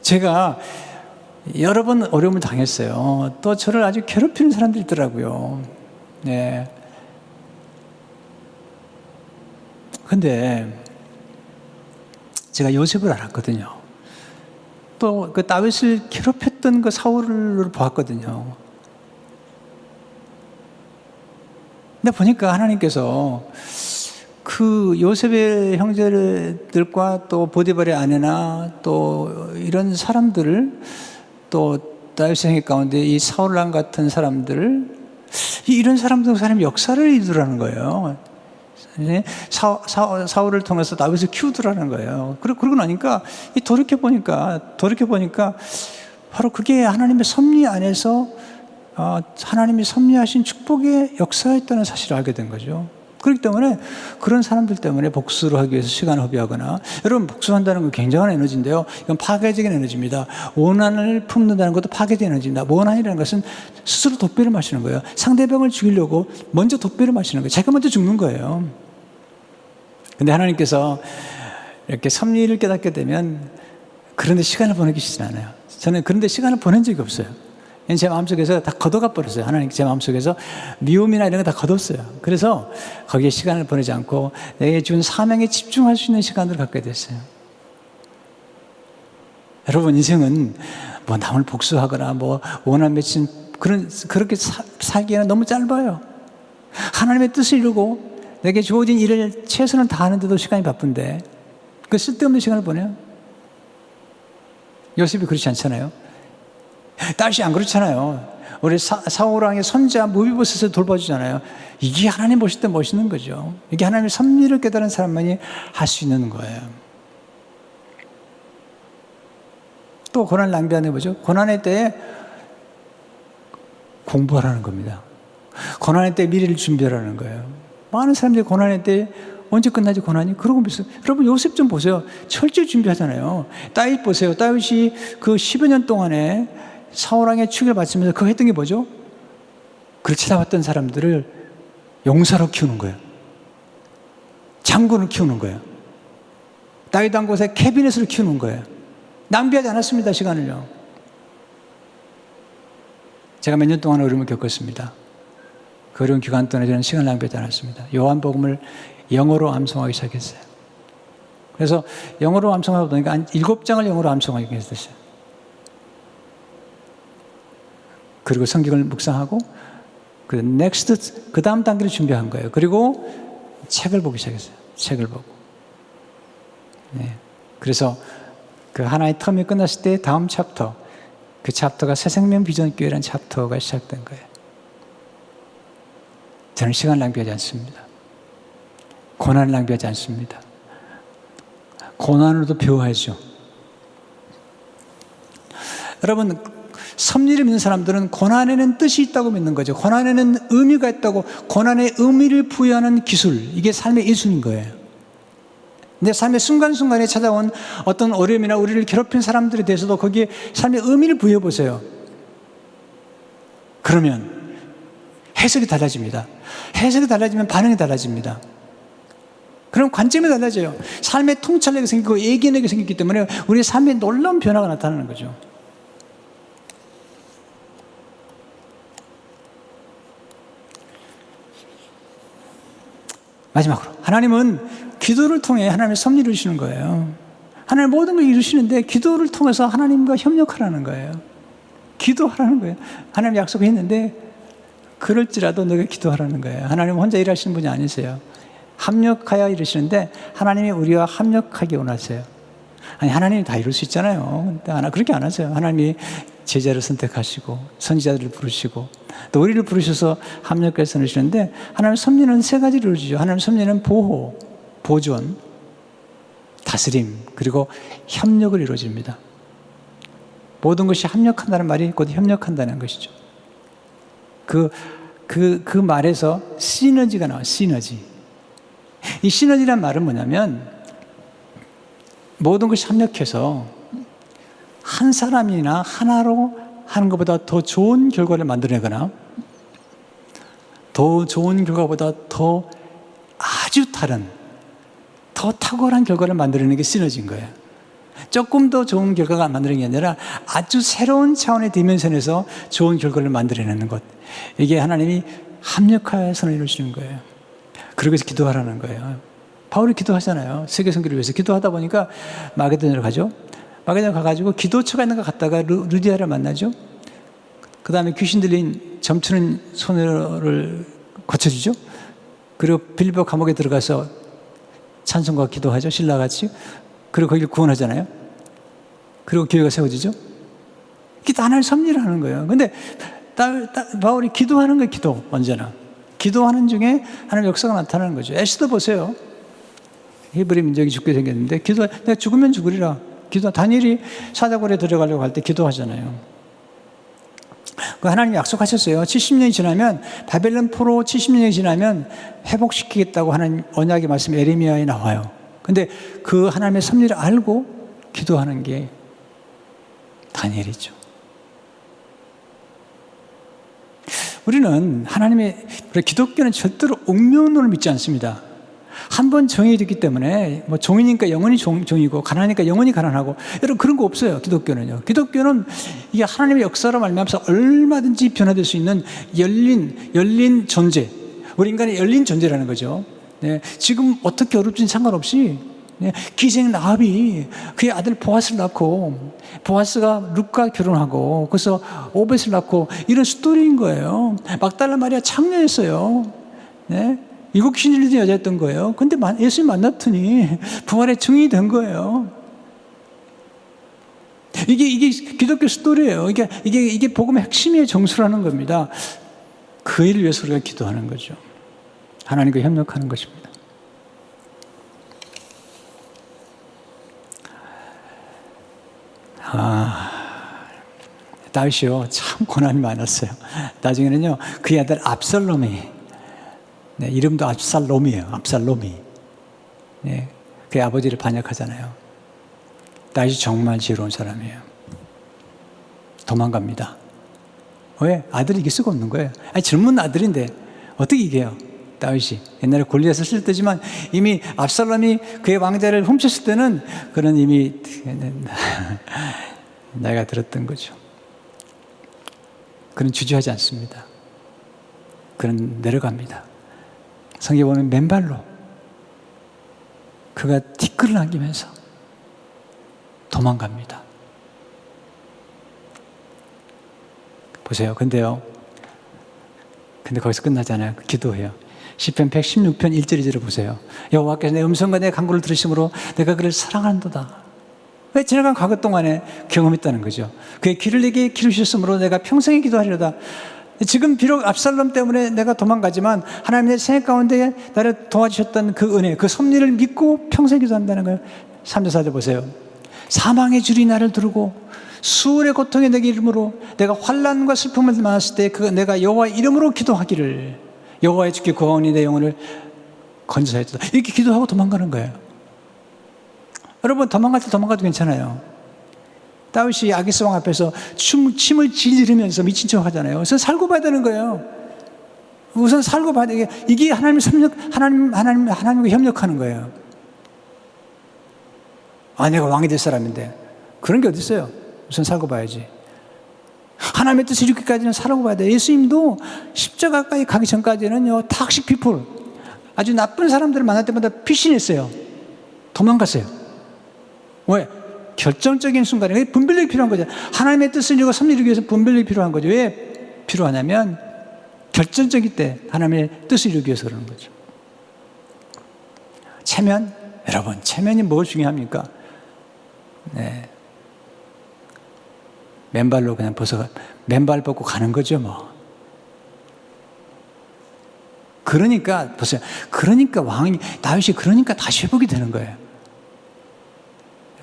제가 여러 번 어려움을 당했어요. 또 저를 아주 괴롭히는 사람들이 있더라고요. 네. 근데 제가 요셉을 알았거든요. 또 그 다윗을 괴롭혔던 그 사울을 보았거든요. 근데 보니까 하나님께서 그 요셉의 형제들과 또 보디발의 아내나 또 이런 사람들을, 또 다윗의 생애 가운데 이 사울랑 같은 사람들을, 이런 사람들 역사를 이루라는 거예요. 사울을 통해서 다윗을 키우더라는 거예요. 그러고 나니까 돌이켜보니까 바로 그게 하나님의 섭리 안에서 하나님이 섭리하신 축복의 역사였다는 사실을 알게 된 거죠. 그렇기 때문에 그런 사람들 때문에 복수를 하기 위해서 시간을 허비하거나, 여러분 복수한다는 건 굉장한 에너지인데요. 이건 파괴적인 에너지입니다. 원한을 품는다는 것도 파괴적인 에너지입니다. 원한이라는 것은 스스로 독배를 마시는 거예요. 상대방을 죽이려고 먼저 독배를 마시는 거예요. 자기가 먼저 죽는 거예요. 근데 하나님께서 이렇게 섭리를 깨닫게 되면 그런데 시간을 보내주시진 않아요. 저는 그런데 시간을 보낸 적이 없어요. 제 마음속에서 다 걷어가 버렸어요. 하나님 제 마음속에서 미움이나 이런 거 다 걷었어요. 그래서 거기에 시간을 보내지 않고 내게 준 사명에 집중할 수 있는 시간을 갖게 됐어요. 여러분, 인생은 뭐 남을 복수하거나 뭐 원한 맺힌 그렇게 살기에는 너무 짧아요. 하나님의 뜻을 이루고 내게 주어진 일을 최선을 다하는데도 시간이 바쁜데 그 쓸데없는 시간을 보내요. 요셉이 그렇지 않잖아요. 다윗이 안 그렇잖아요. 우리 사울왕의 손자 무비보셋을 돌봐주잖아요. 이게 하나님 보실 때 멋있는 거죠. 이게 하나님의 섭리를 깨달은 사람만이 할 수 있는 거예요. 또 고난을 낭비 안 해보죠. 고난의 때에 공부하라는 겁니다. 고난의 때 미래를 준비하라는 거예요. 많은 사람들이 고난의 때 언제 끝나지 고난이? 그러고 있어요. 여러분 요셉 좀 보세요. 철저히 준비하잖아요. 다윗 보세요. 다윗이 그 10여 년 동안에 사울왕의 축을 받으면서 그거 했던 게 뭐죠? 그를 찾아왔던 사람들을 용사로 키우는 거예요. 장군을 키우는 거예요. 다윗 한 곳에 캐비넷을 키우는 거예요. 낭비하지 않았습니다. 시간을요. 제가 몇 년 동안 어려움을 겪었습니다. 그 어려운 기간 동안에 저는 시간을 낭비하지 않았습니다. 요한복음을 영어로 암송하기 시작했어요. 그래서 영어로 암송하다 보니까 한 7장을 영어로 암송하게 됐어요. 그리고 성경을 묵상하고 그 다음 단계를 준비한 거예요. 그리고 책을 보기 시작했어요. 책을 보고. 네. 그래서 그 하나의 텀이 끝났을 때 다음 챕터, 그 챕터가 새생명 비전교회라는 챕터가 시작된 거예요. 저는 시간을 낭비하지 않습니다. 고난을 낭비하지 않습니다. 고난으로도 배워야죠. 여러분, 섭리를 믿는 사람들은 고난에는 뜻이 있다고 믿는 거죠. 고난에는 의미가 있다고, 고난의 의미를 부여하는 기술, 이게 삶의 예술인 거예요. 내 삶의 순간순간에 찾아온 어떤 어려움이나 우리를 괴롭힌 사람들에 대해서도 거기에 삶의 의미를 부여해 보세요. 그러면 해석이 달라집니다. 해석이 달라지면 반응이 달라집니다. 그럼 관점이 달라져요. 삶의 통찰력이 생기고 예견력이 생기기 때문에 우리의 삶에 놀라운 변화가 나타나는 거죠. 마지막으로 하나님은 기도를 통해 하나님의 섭리를 이루시는 거예요. 하나님 모든 걸 이루시는데 기도를 통해서 하나님과 협력하라는 거예요. 기도하라는 거예요. 하나님 약속했는데 그럴지라도 너가 기도하라는 거예요. 하나님은 혼자 일하시는 분이 아니세요. 합력하여 이루시는데 하나님이 우리와 합력하기 원하세요. 아니, 하나님이 다 이룰 수 있잖아요. 근데 그렇게 안 하세요. 하나님이 제자를 선택하시고 선지자들을 부르시고 또 우리를 부르셔서 합력해서 이루시는데, 하나님의 섭리는 세 가지를 이루어지죠. 하나님의 섭리는 보호, 보존, 다스림, 그리고 협력을 이루어집니다. 모든 것이 합력한다는 말이 곧 협력한다는 것이죠. 그 말에서 시너지가 나와요. 시너지. 이 시너지란 말은 뭐냐면 모든 것이 합력해서 한 사람이나 하나로 하는 것보다 더 좋은 결과를 만들어내거나 더 좋은 결과보다 더 아주 다른, 더 탁월한 결과를 만들어내는 게 시너지인 거예요. 조금 더 좋은 결과가 만들어내는 게 아니라 아주 새로운 차원의 디멘션에서 좋은 결과를 만들어내는 것, 이게 하나님이 합력하여서 이루시는 거예요. 그러기 위해서 기도하라는 거예요. 바울이 기도하잖아요. 세계 선교를 위해서 기도하다 보니까 마게도냐로 가죠. 마게도냐 가가지고 기도처가 있는 거 갔다가 루디아를 만나죠. 그 다음에 귀신 들린 점치는 소녀를 고쳐주죠. 그리고 빌보 감옥에 들어가서 찬송과 기도하죠. 신라같이. 그리고 거기를 구원하잖아요. 그리고 교회가 세워지죠. 이게 다 하나의 섭리를 하는 거예요. 근데 바울이 기도하는 거예요. 기도. 언제나 기도하는 중에 하나님의 역사가 나타나는 거죠. 에스더 보세요. 히브리 민족이 죽게 생겼는데 내가 죽으면 죽으리라. 다니엘이 사자굴에 들어가려고 할 때 기도하잖아요. 하나님이 약속하셨어요. 70년이 지나면, 바벨론 포로 70년이 지나면 회복시키겠다고 하나님 언약의 말씀 에레미야에 나와요. 근데 그 하나님의 섭리를 알고 기도하는 게 다니엘이죠. 우리는 기독교는 절대로 옥면론을 믿지 않습니다. 한 번 정해졌기 때문에 뭐 종이니까 영원히 종이고 가난하니까 영원히 가난하고, 여러분 그런 거 없어요. 기독교는요. 기독교는 이게 하나님의 역사로 말미암아서 얼마든지 변화될 수 있는 열린 존재. 우리 인간이 열린 존재라는 거죠. 네, 지금 어떻게 어렵진 상관없이, 네, 기생 라합이 그의 아들 보아스를 낳고, 보아스가 룻과 결혼하고, 그래서 오벳을 낳고, 이런 스토리인 거예요. 막달라 마리아 창녀였어요. 네? 이국 귀신 들린 여자였던 거예요. 근데 예수님 만났더니 부활의 증인이 된 거예요. 이게 기독교 스토리예요. 이게 복음의 핵심의 정수라는 겁니다. 그 일을 위해서 우리가 기도하는 거죠. 하나님과 협력하는 것입니다. 다윗이요, 참 고난이 많았어요. 나중에는요, 그의 아들 압살롬이, 네, 이름도 압살롬이에요. 압살롬이. 네, 그의 아버지를 반역하잖아요. 다윗이 정말 지혜로운 사람이에요. 도망갑니다. 왜? 아들이 이길 수가 없는 거예요. 젊은 아들인데 어떻게 이겨요? 다윗이. 옛날에 골리앗을 쓸 때지만 이미 압살롬이 그의 왕자를 훔쳤을 때는 그는 이미 나이가 들었던 거죠. 그는 주저하지 않습니다. 그는 내려갑니다. 성경에 보면 맨발로 그가 티끌을 남기면서 도망갑니다. 보세요. 근데 거기서 끝나잖아요. 기도해요. 시편 116편 1절 2절을 보세요. 여호와께서 내 음성과 내 간구를 들으심으로 내가 그를 사랑한도다. 왜? 지나간 과거 동안에 경험했다는 거죠. 그의 길을 내게 기르셨으므로 내가 평생에 기도하리로다. 지금 비록 압살롬 때문에 내가 도망가지만 하나님의 생각 가운데 나를 도와주셨던 그 은혜, 그 섭리를 믿고 평생 기도한다는 거예요. 3절 4절 보세요. 사망의 줄이 나를 두르고 수월의 고통에 내게 이름으로 내가 환난과 슬픔을 만났을 때 내가 여호와의 이름으로 기도하기를 여호와의 주께 구하오니 내 영혼을 건져하였다. 이렇게 기도하고 도망가는 거예요. 여러분 도망갈 때 도망가도 괜찮아요. 다윗이 아기스 왕 앞에서 침을 질리면서 미친 척 하잖아요. 우선 살고 봐야 되는 거예요. 우선 살고 봐야 돼. 이게 하나님과 협력하는 거예요. 내가 왕이 될 사람인데. 그런 게 어디 있어요? 우선 살고 봐야지. 하나님의 뜻을 이루기까지는 살고 봐야 돼. 예수님도 십자가까지 가기 전까지는요, 탁식 피플, 아주 나쁜 사람들을 만날 때마다 피신했어요. 도망갔어요. 왜? 결정적인 순간에 분별력이 필요한 거죠. 하나님의 뜻을 이루고 섭리를 이루기 위해서 분별력이 필요한 거죠. 왜 필요하냐면 결정적일 때 하나님의 뜻을 이루기 위해서 그러는 거죠. 체면, 여러분 체면이 뭘 중요합니까? 네, 맨발로 그냥 맨발 벗고 가는 거죠 뭐. 그러니까 보세요. 그러니까 왕이 다윗이 그러니까 다시 회복이 되는 거예요.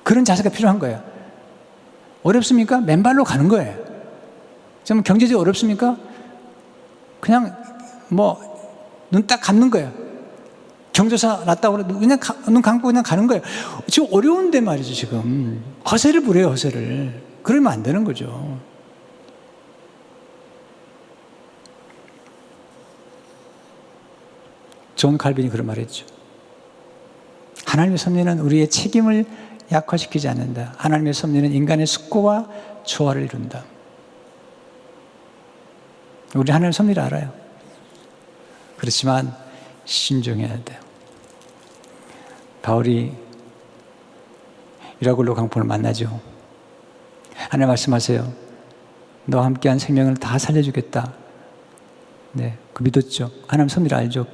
그런 자세가 필요한 거예요. 어렵습니까? 맨발로 가는 거예요. 좀 경제적으로 어렵습니까? 그냥 눈 딱 감는 거예요. 경조사 났다고 그래 그냥 눈 감고 그냥 가는 거예요. 지금 어려운데 말이죠. 지금 허세를 부려요. 허세를. 그러면 안 되는 거죠. 존 칼빈이 그런 말 했죠. 하나님의 섭리는 우리의 책임을 약화시키지 않는다. 하나님의 섭리는 인간의 숙고와 조화를 이룬다. 우리 하나님의 섭리를 알아요. 그렇지만 신중해야 돼요. 바울이 유라굴로 강포를 만나죠. 하나님 말씀하세요. 너와 함께한 생명을 다 살려주겠다. 네, 그 믿었죠. 하나님 섭리를 알죠.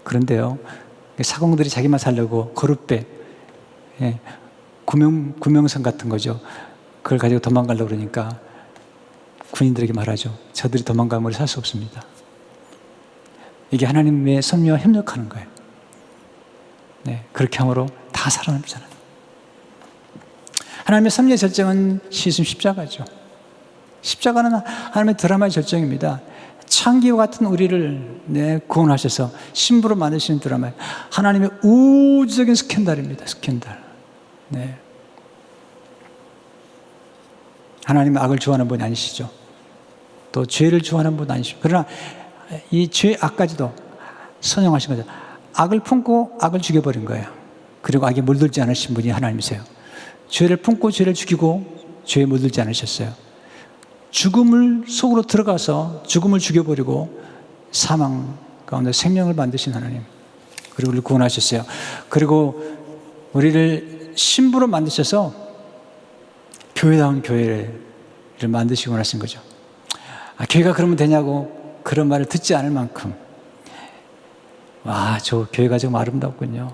그런데요, 사공들이 자기만 살려고 거룻배, 구명선 같은 거죠. 그걸 가지고 도망가려고 그러니까 군인들에게 말하죠. 저들이 도망가면 우리 살 수 없습니다. 이게 하나님의 섭리와 협력하는 거예요. 네, 그렇게 함으로 다 살아남잖아요. 하나님의 섭리의 절정은 시슴 십자가죠. 십자가는 하나님의 드라마의 절정입니다. 창기와 같은 우리를 구원하셔서 신부로 만드시는 드라마. 하나님의 우주적인 스캔들입니다. 스캔들. 네. 하나님은 악을 좋아하는 분이 아니시죠. 또 죄를 좋아하는 분이 아니시죠. 그러나 이 죄 악까지도 선용하신 거죠. 악을 품고 악을 죽여버린 거예요. 그리고 악에 물들지 않으신 분이 하나님이세요. 죄를 품고 죄를 죽이고 죄에 물들지 않으셨어요. 죽음을 속으로 들어가서 죽음을 죽여버리고 사망 가운데 생명을 만드신 하나님. 그리고 우리를 구원하셨어요. 그리고 우리를 신부로 만드셔서 교회다운 교회를 만드시고 하신 거죠. 교회가 그러면 되냐고 그런 말을 듣지 않을 만큼 와, 저 교회가 좀 아름답군요.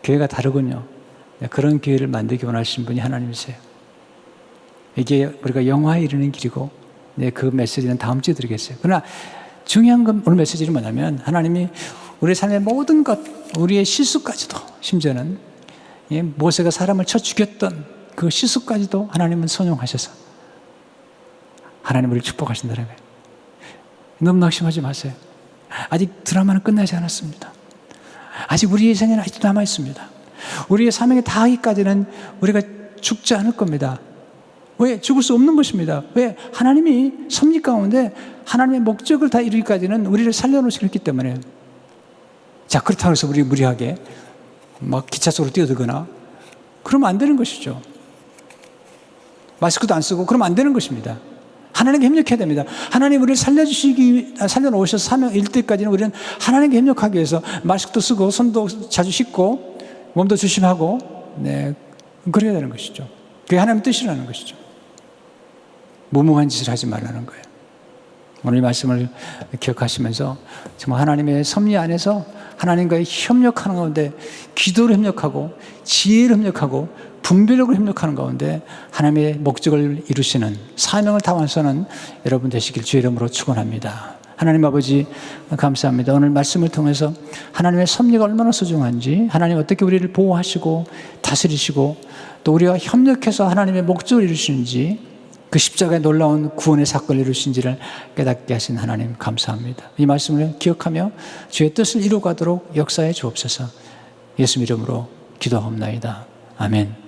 교회가 다르군요. 그런 교회를 만들기 원하신 분이 하나님이세요. 이게 우리가 영화에 이르는 길이고 그 메시지는 다음 주에 드리겠어요. 그러나 중요한 건 오늘 메시지는 뭐냐면 하나님이 우리 삶의 모든 것, 우리의 실수까지도 심지어는 모세가 사람을 쳐 죽였던 그 실수까지도 하나님은 선용하셔서 하나님 우리를 축복하신다는 거예요. 너무 낙심하지 마세요. 아직 드라마는 끝나지 않았습니다. 아직 우리의 생애는 아직도 남아있습니다. 우리의 사명에 다하기까지는 우리가 죽지 않을 겁니다. 왜? 죽을 수 없는 것입니다. 왜? 하나님이 섭리 가운데 하나님의 목적을 다 이루기까지는 우리를 살려놓으셨기 때문에. 자, 그렇다고 해서 우리 무리하게 막 기차 속으로 뛰어들거나 그러면 안 되는 것이죠. 마스크도 안 쓰고 그러면 안 되는 것입니다. 하나님께 협력해야 됩니다. 하나님 우리를 살려놓으셔서 사명 일 때까지는 우리는 하나님께 협력하기 위해서 마스크도 쓰고 손도 자주 씻고 몸도 조심하고 그래야 되는 것이죠. 그게 하나님의 뜻이라는 것이죠. 무모한 짓을 하지 말라는 거예요. 오늘 이 말씀을 기억하시면서 정말 하나님의 섭리 안에서 하나님과의 협력하는 가운데 기도로 협력하고 지혜로 협력하고 분별력으로 협력하는 가운데 하나님의 목적을 이루시는 사명을 다 완수하는 여러분 되시길 주의 이름으로 축원합니다. 하나님 아버지 감사합니다. 오늘 말씀을 통해서 하나님의 섭리가 얼마나 소중한지, 하나님 어떻게 우리를 보호하시고 다스리시고 또 우리와 협력해서 하나님의 목적을 이루시는지, 그 십자가의 놀라운 구원의 사건을 이루신지를 깨닫게 하신 하나님 감사합니다. 이 말씀을 기억하며 주의 뜻을 이루가도록 역사해 주옵소서. 예수 이름으로 기도하옵나이다. 아멘.